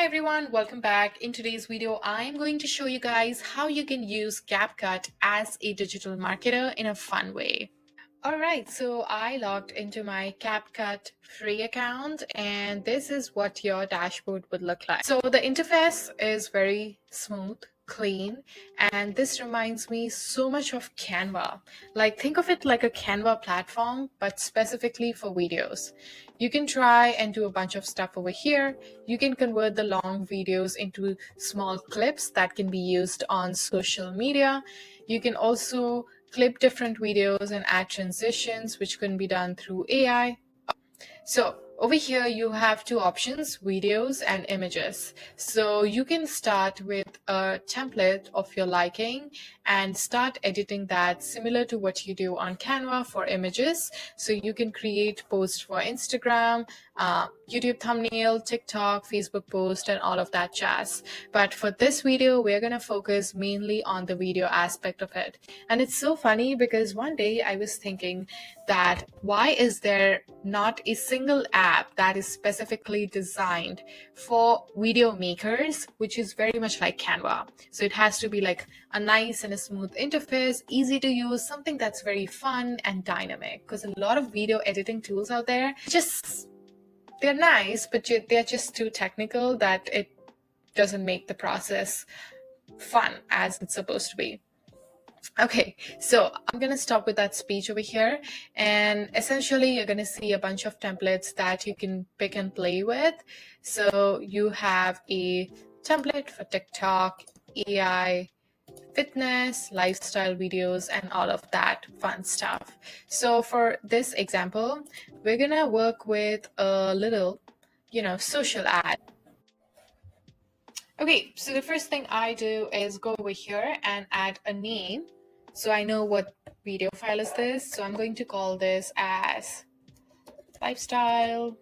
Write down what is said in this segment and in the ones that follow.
Hi everyone, welcome back. In today's video, I am going to show you guys how you can use CapCut as a digital marketer in a fun way. Alright, so I logged into my CapCut free account and this is what your dashboard would look like. So the interface is very smooth, clean, and this reminds me so much of Canva. Like think of it like a Canva platform, but specifically for videos. You can try and do a bunch of stuff over here. You can convert the long videos into small clips that can be used on social media. You can also clip different videos and add transitions, which can be done through AI. So over here, you have two options, videos and images. So you can start with a template of your liking and start editing that similar to what you do on Canva for images. So you can create posts for Instagram, YouTube thumbnail, TikTok, Facebook post, and all of that jazz. But for this video, we're going to focus mainly on the video aspect of it. And it's so funny because one day I was thinking that why is there not a single app that is specifically designed for video makers, which is very much like Canva. So it has to be like a nice and a smooth interface, easy to use, something that's very fun and dynamic, because a lot of video editing tools out there, they're nice, but they're just too technical that it doesn't make the process fun as it's supposed to be. Okay, so I'm going to stop with that speech over here. And essentially, you're going to see a bunch of templates that you can pick and play with. So you have a template for TikTok, AI, fitness, lifestyle videos, and all of that fun stuff. So for this example, we're going to work with a little, social ad. Okay, so the first thing I do is go over here and add a name. So I know what video file is this. So I'm going to call this as lifestyle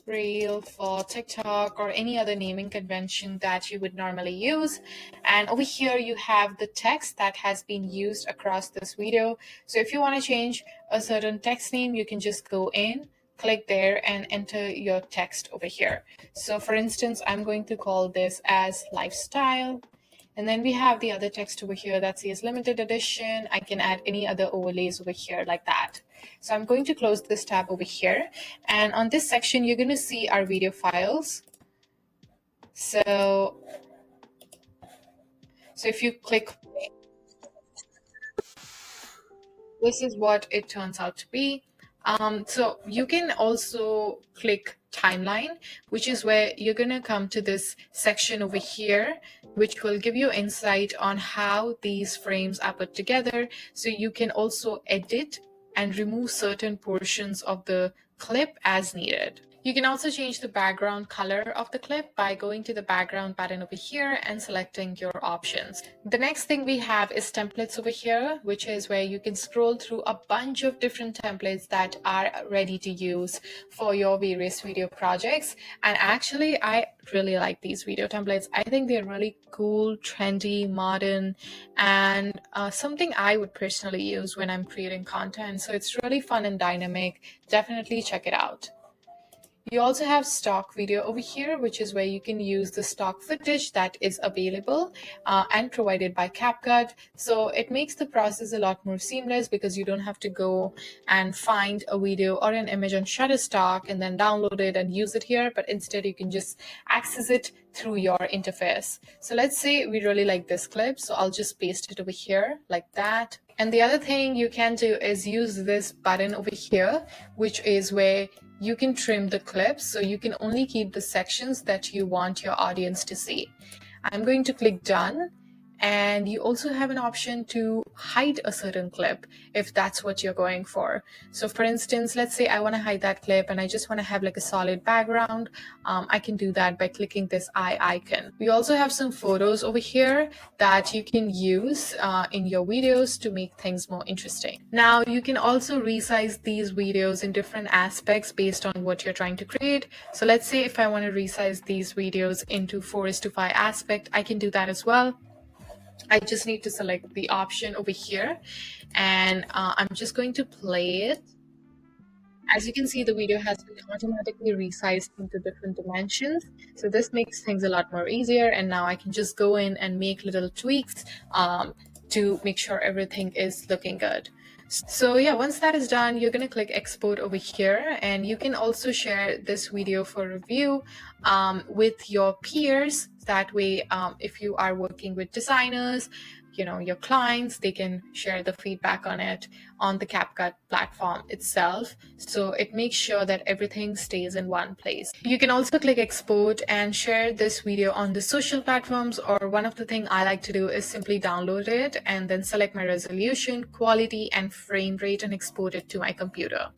reel for TikTok or any other naming convention that you would normally use. And over here you have the text that has been used across this video. So if you want to change a certain text name, you can just go in, click there and enter your text over here. So for instance, I'm going to call this as lifestyle. And then we have the other text over here that says limited edition. I can add any other overlays over here like that. So I'm going to close this tab over here. And on this section, you're going to see our video files. So if you click, this is what it turns out to be. So you can also click timeline, which is where you're going to come to this section over here, which will give you insight on how these frames are put together. So you can also edit and remove certain portions of the clip as needed. You can also change the background color of the clip by going to the background button over here and selecting your options. The next thing we have is templates over here, which is where you can scroll through a bunch of different templates that are ready to use for your various video projects. And actually, I really like these video templates. I think they're really cool, trendy, modern, and something I would personally use when I'm creating content. So it's really fun and dynamic. Definitely check it out. You also have stock video over here, which is where you can use the stock footage that is available and provided by CapCut. So it makes the process a lot more seamless because you don't have to go and find a video or an image on Shutterstock and then download it and use it here, but instead you can just access it through your interface. So let's say we really like this clip, so I'll just paste it over here like that. And the other thing you can do is use this button over here, which is where you can trim the clips, so you can only keep the sections that you want your audience to see. I'm going to click done. And you also have an option to hide a certain clip if that's what you're going for. So for instance, let's say I want to hide that clip and I just want to have like a solid background. I can do that by clicking this eye icon. We also have some photos over here that you can use in your videos to make things more interesting. Now you can also resize these videos in different aspects based on what you're trying to create. So let's say if I want to resize these videos into 4:5 aspect, I can do that as well. I just need to select the option over here and I'm just going to play it. As you can see, the video has been automatically resized into different dimensions. So this makes things a lot more easier. And now I can just go in and make little tweaks to make sure everything is looking good. So yeah, once that is done, you're going to click export over here, and you can also share this video for review with your peers. That way, if you are working with designers, your clients, they can share the feedback on it on the CapCut platform itself. So it makes sure that everything stays in one place. You can also click export and share this video on the social platforms, or one of the things I like to do is simply download it and then select my resolution, quality, and frame rate and export it to my computer.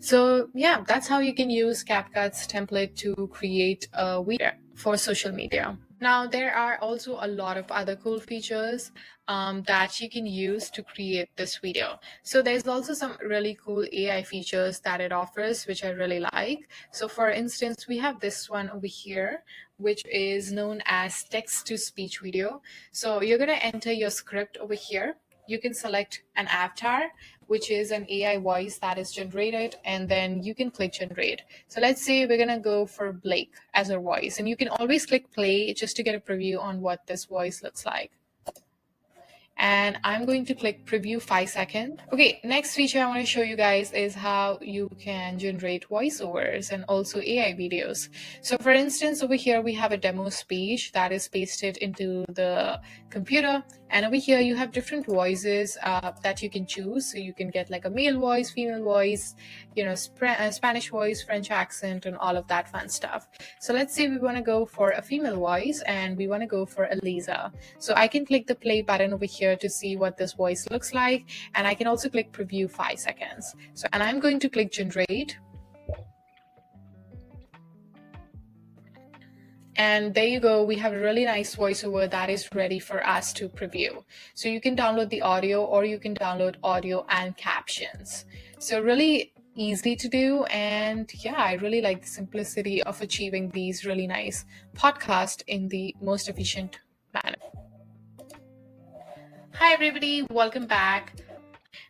So yeah, that's how you can use CapCut's template to create a video for social media. Now, there are also a lot of other cool features that you can use to create this video. So there's also some really cool AI features that it offers, which I really like. So for instance, we have this one over here, which is known as text-to-speech video. So you're going to enter your script over here. You can select an avatar, which is an AI voice that is generated, and then you can click generate. So let's say we're gonna go for Blake as our voice, and you can always click play just to get a preview on what this voice looks like. And I'm going to click preview 5 seconds. Okay, next feature I want to show you guys is how you can generate voiceovers and also AI videos. So for instance, over here we have a demo speech that is pasted into the computer, and over here you have different voices that you can choose. So you can get like a male voice, female voice, Spanish voice, French accent, and all of that fun stuff. So let's say we want to go for a female voice and we want to go for Eliza. So I can click the play button over here to see what this voice looks like, and I can also click preview 5 seconds. So, and I'm going to click generate. And there you go, we have a really nice voiceover that is ready for us to preview. So you can download the audio, or you can download audio and captions. So really easy to do, and yeah, I really like the simplicity of achieving these really nice podcasts in the most efficient manner. Hi everybody, welcome back.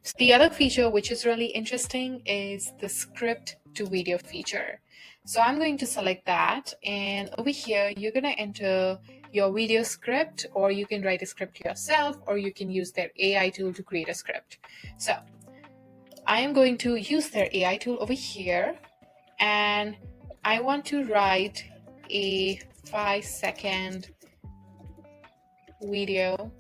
So the other feature which is really interesting is the script to video feature. So I'm going to select that, and over here you're going to enter your video script, or you can write a script yourself, or you can use their AI tool to create a script. So I am going to use their AI tool over here, and I want to write a 5-second video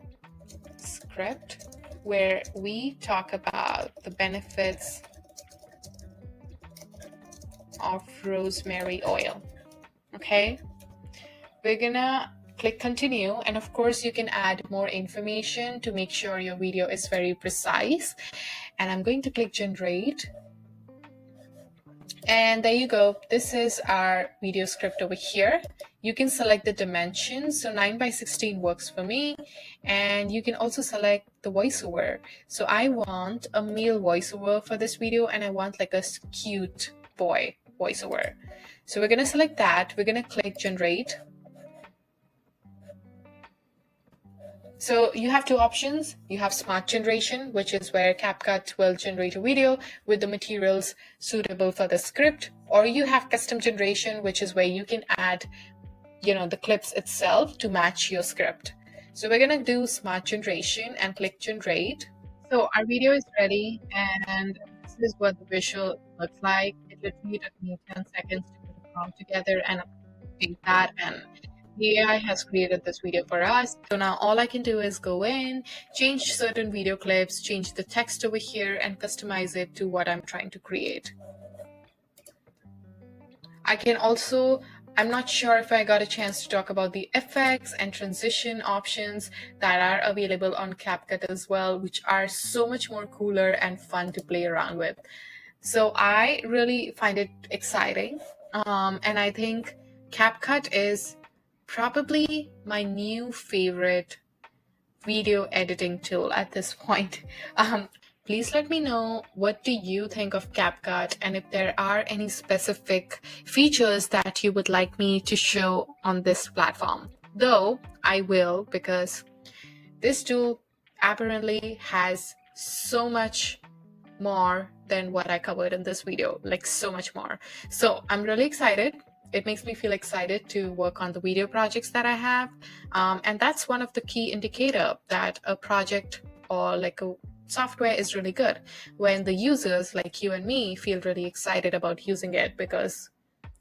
script where we talk about the benefits of rosemary oil. Okay, we're gonna click continue, and of course you can add more information to make sure your video is very precise. And I'm going to click generate, and there you go. This is our video script over here. You can select the dimensions. So 9:16 works for me. And you can also select the voiceover. So I want a male voiceover for this video, and I want like a cute boy voiceover. So we're going to select that. We're going to click generate. So you have two options. You have smart generation, which is where CapCut will generate a video with the materials suitable for the script, or you have custom generation, which is where you can add, the clips itself to match your script. So we're going to do smart generation and click generate. So our video is ready, and this is what the visual looks like. It literally took me 10 seconds to put it all together and update that, and the AI has created this video for us. So now all I can do is go in, change certain video clips, change the text over here, and customize it to what I'm trying to create. I can also, I'm not sure if I got a chance to talk about the effects and transition options that are available on CapCut as well, which are so much more cooler and fun to play around with. So I really find it exciting. And I think CapCut is probably my new favorite video editing tool at this point. Please let me know, what do you think of CapCut, and if there are any specific features that you would like me to show on this platform. Though I will, because this tool apparently has so much more than what I covered in this video, like so much more. So I'm really excited. It makes me feel excited to work on the video projects that I have. And that's one of the key indicator that a project or like a software is really good, when the users like you and me feel really excited about using it, because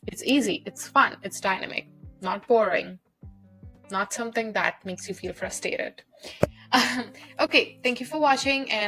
it's easy, it's fun, it's dynamic, not boring, not something that makes you feel frustrated. Okay, thank you for watching, and